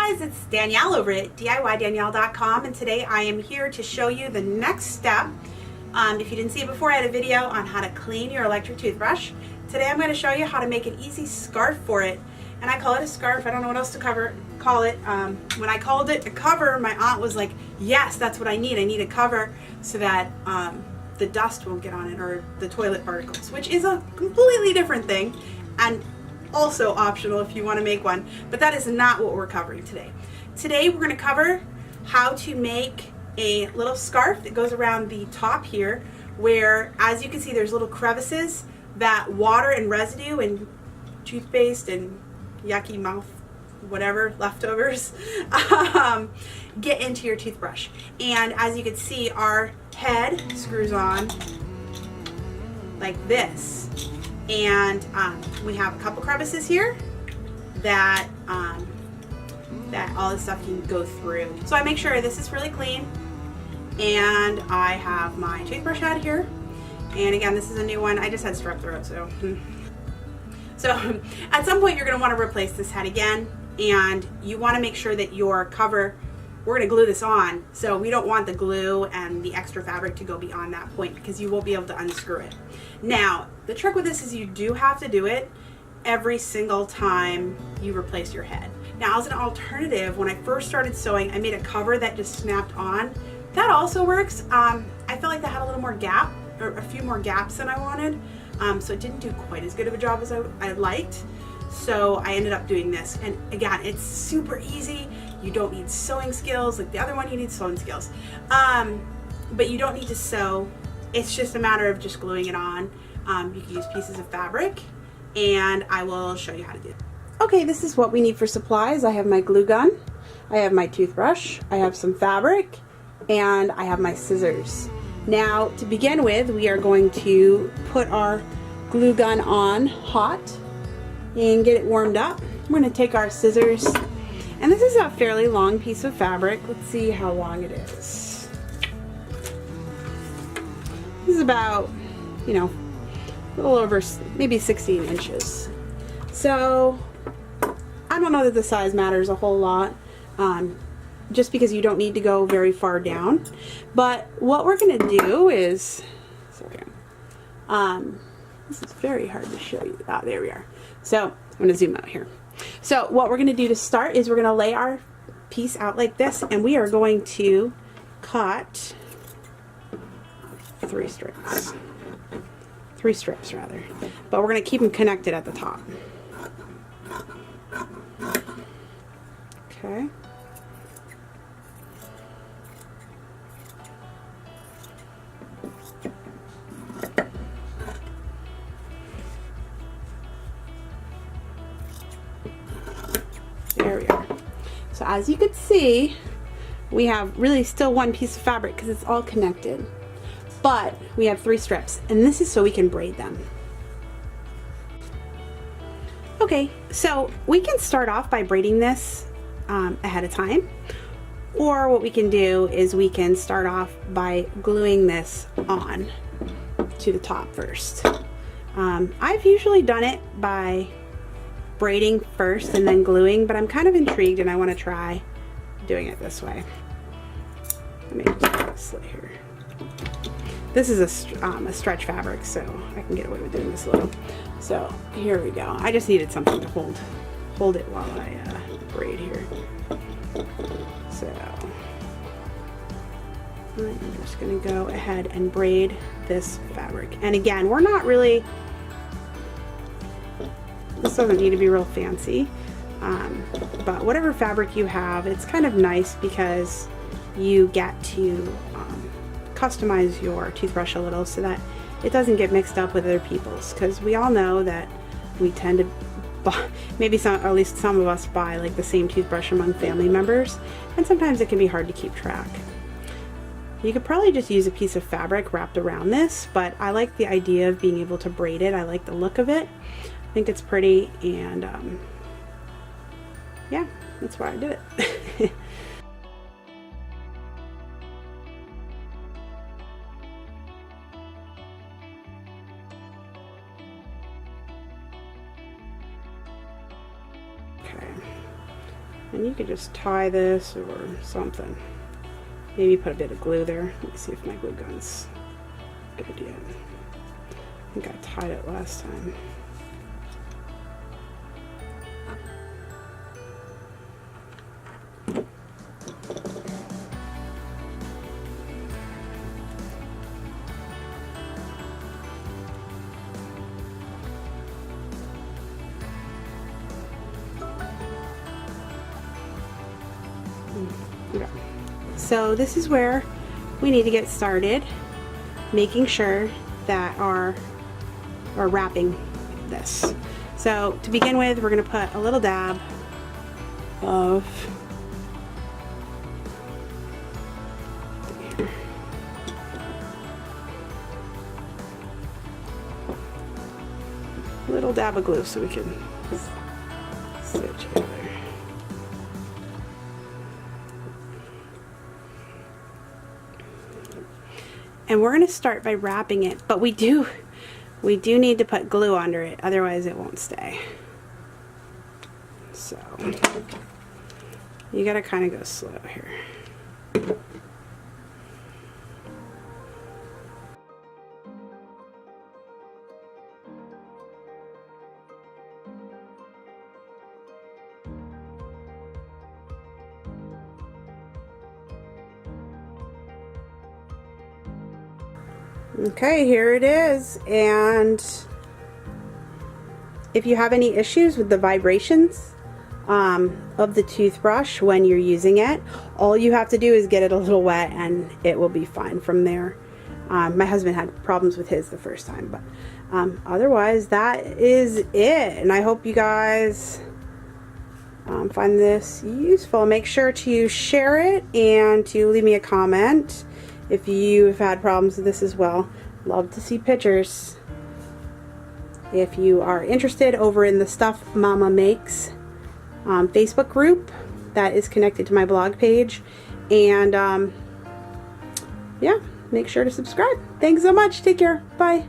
guys, it's Danielle over at DIYDanielle.com, and today I am here to show you the next step. If you didn't see it before, I had a video on how to clean your electric toothbrush. Today I'm going to show you how to make an easy scarf for it, and I call it a scarf. I don't know what else to call it. When I called it a cover, my aunt was like, yes, that's what I need. I need a cover so that the dust won't get on it, or the toilet particles, which is a completely different thing and also optional if you want to make one, but that is not what we're covering today. Today we're going to cover how to make a little scarf that goes around the top here, where, as you can see, there's little crevices that water and residue and toothpaste and yucky mouth whatever leftovers get into your toothbrush. And as you can see, our head screws on like this, and we have a couple crevices here that that all this stuff can go through. So I make sure this is really clean, and I have my toothbrush head here. And again, this is a new one. I just had strep throat, so so at some point you're going to want to replace this head again, and you want to make sure that your cover, we're going to glue this on, so we don't want the glue and the extra fabric to go beyond that point, because you won't be able to unscrew it. Now, the trick with this is you do have to do it every single time you replace your head. Now, as an alternative, when I first started sewing, I made a cover that just snapped on. That also works. I felt like that had a little more gap, or a few more gaps than I wanted, so it didn't do quite as good of a job as I liked. So I ended up doing this, and again, it's super easy. You don't need sewing skills like the other one. You need sewing skills, but you don't need to sew. It's just a matter of just gluing it on. You can use pieces of fabric, and I will show you how to do it. Okay, this is what we need for supplies. I have my glue gun, I have my toothbrush, I have some fabric, and I have my scissors. Now, to begin with, we are going to put our glue gun on hot and get it warmed up. We're going to take our scissors, and this is a fairly long piece of fabric. Let's see how long it is. This is about, you know, a little over maybe 16 inches. So I don't know that the size matters a whole lot, just because you don't need to go very far down. But what we're going to do is, sorry, this is very hard to show you. Ah, there we are. So I'm going to zoom out here. So what we're going to do to start is we're going to lay our piece out like this, and we are going to cut three strips rather, but we're going to keep them connected at the top. Okay. There we are. So as you can see, we have really still one piece of fabric because it's all connected, but we have three strips, and this is so we can braid them. Okay, so we can start off by braiding this ahead of time, or what we can do is we can start off by gluing this on to the top first. I've usually done it by braiding first and then gluing, but I'm kind of intrigued and I want to try doing it this way. Let me just put a slit here. This is a stretch fabric, so I can get away with doing this a little. So here we go. I just needed something to hold it while I braid here. So I'm just going to go ahead and braid this fabric. And again, we're not really, this doesn't need to be real fancy, but whatever fabric you have, it's kind of nice because you get to customize your toothbrush a little so that it doesn't get mixed up with other people's, because we all know that we tend to buy, maybe some, or at least some of us buy like the same toothbrush among family members, and sometimes it can be hard to keep track. You could probably just use a piece of fabric wrapped around this, but I like the idea of being able to braid it. I like the look of it. I think it's pretty, and yeah, that's why I did it. And you could just tie this or something. Maybe put a bit of glue there. Let me see if my glue gun's good yet. I think I tied it last time. Okay. So this is where we need to get started, making sure that we're wrapping this. So to begin with, we're going to put a little dab of glue so we can stitch together. And we're going to start by wrapping it, but we do need to put glue under it, otherwise it won't stay. So you got to kind of go slow here. Okay, here it is. And if you have any issues with the vibrations of the toothbrush when you're using it, all you have to do is get it a little wet and it will be fine from there. My husband had problems with his the first time, but otherwise that is it. And I hope you guys find this useful. Make sure to share it and to leave me a comment if you've had problems with this as well. Love to see pictures. If you are interested, over in the Stuff Mama Makes Facebook group that is connected to my blog page. And yeah, make sure to subscribe. Thanks so much. Take care. Bye.